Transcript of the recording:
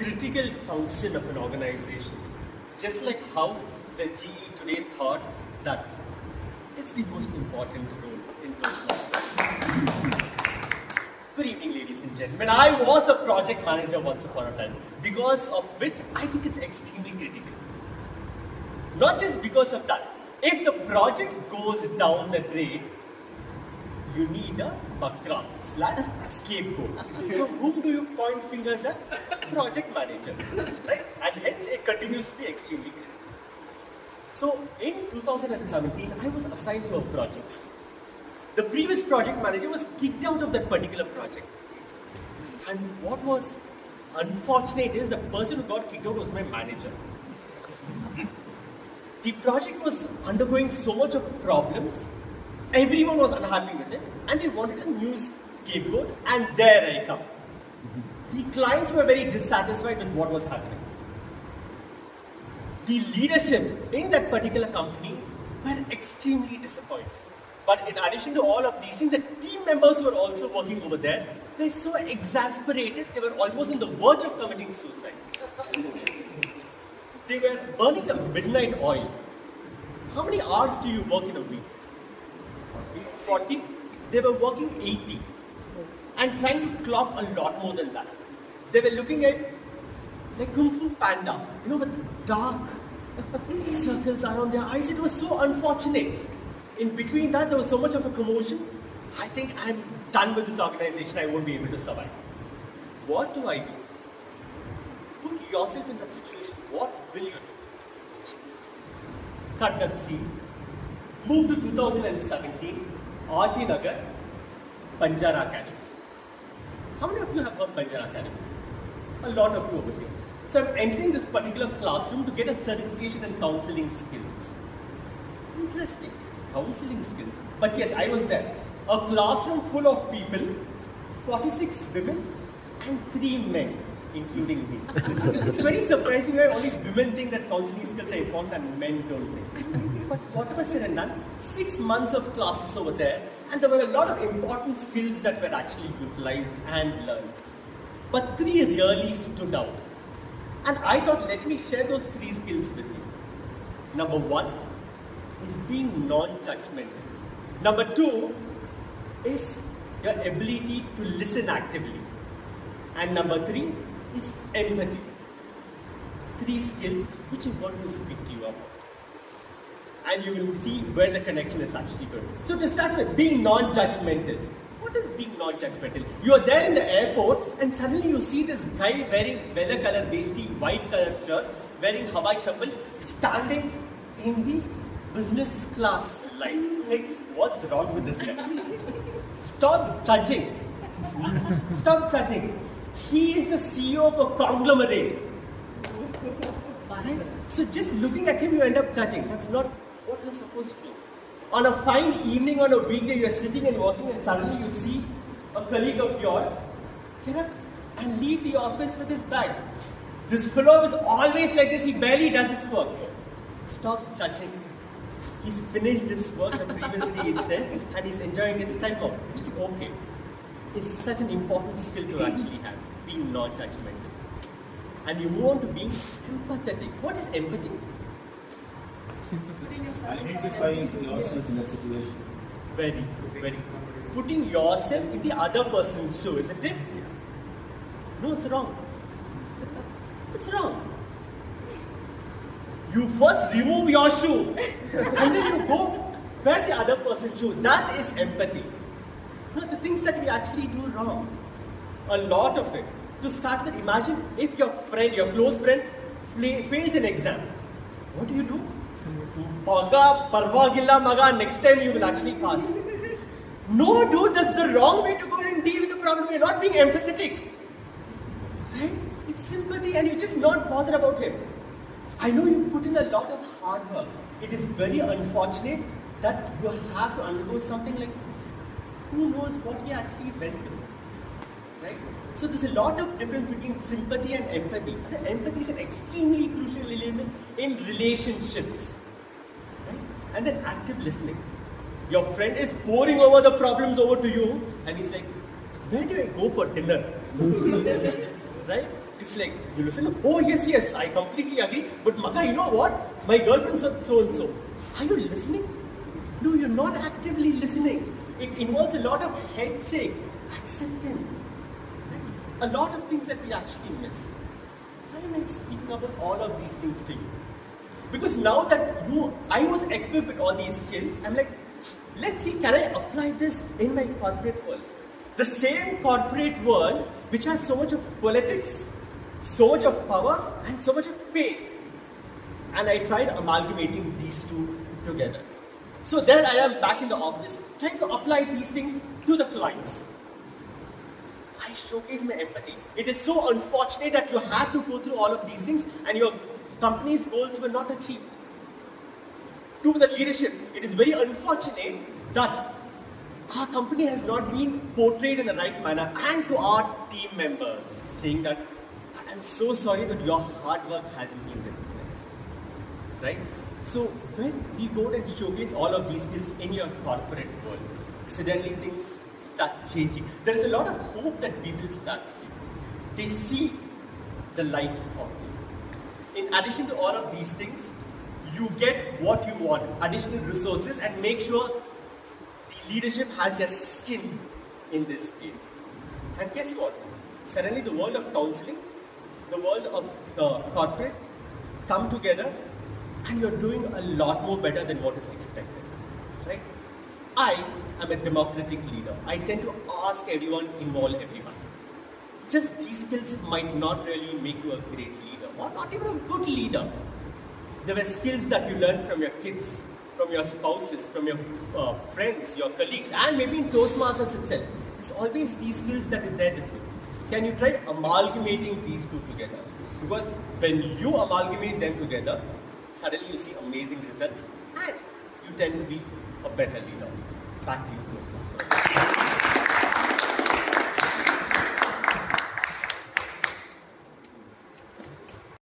critical function of an organization. Just like how the GE today thought that it's the most important role in Toastmasters. Good evening, ladies and gentlemen. I was a project manager once upon a time, because of which I think it's extremely critical. Not just because of that. If the project goes down the drain, you need a bakra/scapegoat. So whom do you point fingers at? Project manager, right? And hence it continues to be extremely critical. So in 2017, I was assigned to a project. The previous project manager was kicked out of that particular project. And what was unfortunate is the person who got kicked out was my manager. The project was undergoing so much of problems, everyone was unhappy with it, and they wanted a new scapegoat, and there I come. The clients were very dissatisfied with what was happening. The leadership in that particular company were extremely disappointed. But in addition to all of these things, the team members who were also working over there were so exasperated, they were almost on the verge of committing suicide. They were burning the midnight oil. How many hours do you work in a week? 40? They were working 80 and trying to clock a lot more than that. They were looking at like Kung Fu Panda, with dark circles around their eyes. It was so unfortunate. In between that, there was so much of a commotion. I think I'm done with this organization. I won't be able to survive. What do I do? Put yourself in that situation. What will you do? Cut that scene. Move to 2017. RT Nagar, Banjara Academy. How many of you have heard Banjara Academy? A lot of you over here. So I'm entering this particular classroom to get a certification in counseling skills. Interesting. Counseling skills. But yes, I was there. A classroom full of people, 46 women and 3 men, including me. It's very surprising why only women think that counseling skills are important and men don't think. But whatever said and done, 6 months of classes over there, and there were a lot of important skills that were actually utilized and learned. But 3 really stood out. And I thought, let me share those 3 skills with you. Number 1 is being non-judgmental. Number 2 is your ability to listen actively. And number 3 is empathy. 3 skills which I want to speak to you about. And you will see where the connection is actually going. So to start with, being non-judgmental. What is being non-judgmental? You are there in the airport and suddenly you see this guy wearing velvet color vesti, white colored shirt, wearing Hawaii chappal, standing in the business class line. Like, what's wrong with this guy? Stop judging. Stop judging. He is the CEO of a conglomerate. Right? So just looking at him, you end up judging. That's not what you're supposed to do. On a fine evening, on a weekday, you're sitting and working and suddenly you see a colleague of yours get up and leave the office with his bags. This fellow is always like this, he barely does his work. Stop judging. He's finished his work the previous day itself and he's enjoying his time off, which is okay. It's such an important skill to actually have, being non-judgmental. And you move on to being empathetic. What is empathy? Identifying yourself in that situation. Very good, very good. Putting yourself in the other person's shoe, isn't it? Yeah. No, it's wrong. It's wrong. You first remove your shoe and then you go wear the other person's shoe. That is empathy. No, the things that we actually do wrong. A lot of it. To start with, imagine if your friend, your close friend, fails an exam. What do? Paga, parvagilla, maga, next time you will actually pass. No, dude, that's the wrong way to go and deal with the problem. You're not being empathetic. Right? It's sympathy and you're just not bothered about him. I know you've put in a lot of hard work. It is very unfortunate that you have to undergo something like this. Who knows what he actually went through. Right? So there's a lot of difference between sympathy and empathy. And empathy is an extremely crucial element in relationships. Right? And then active listening. Your friend is pouring over the problems over to you and he's like, where do I go for dinner? Right? It's like, you listen, oh yes, I completely agree. But Maka, you know what? My girlfriend's so and so. Are you listening? No, you're not actively listening. It involves a lot of head shake, acceptance, right? A lot of things that we actually miss. Why am I speaking about all of these things to you? Because now that I was equipped with all these skills, I'm like, let's see, can I apply this in my corporate world? The same corporate world which has so much of politics, so much of power, and so much of pain. And I tried amalgamating these two together. So there I am back in the office, trying to apply these things to the clients. I showcase my empathy. It is so unfortunate that you had to go through all of these things and your company's goals were not achieved. To the leadership, it is very unfortunate that our company has not been portrayed in the right manner, and to our team members, saying that I'm so sorry that your hard work hasn't been recognized. Right? So when we go and showcase all of these skills in your corporate world, suddenly things start changing. There is a lot of hope that people start seeing. They see the light of day. In addition to all of these things, you get what you want, additional resources, and make sure the leadership has their skin in this game. And guess what? Suddenly the world of counseling, the world of the corporate come together, and you're doing a lot more better than what is expected. Right? I am a democratic leader. I tend to ask everyone, involve everyone. Just these skills might not really make you a great leader, or not even a good leader. There were skills that you learned from your kids, from your spouses, from your friends, your colleagues, and maybe in Toastmasters itself. It's always these skills that is there with you. Can you try amalgamating these two together? Because when you amalgamate them together, suddenly you see amazing results, and you tend to be a better leader. Back to you, Toastmasters.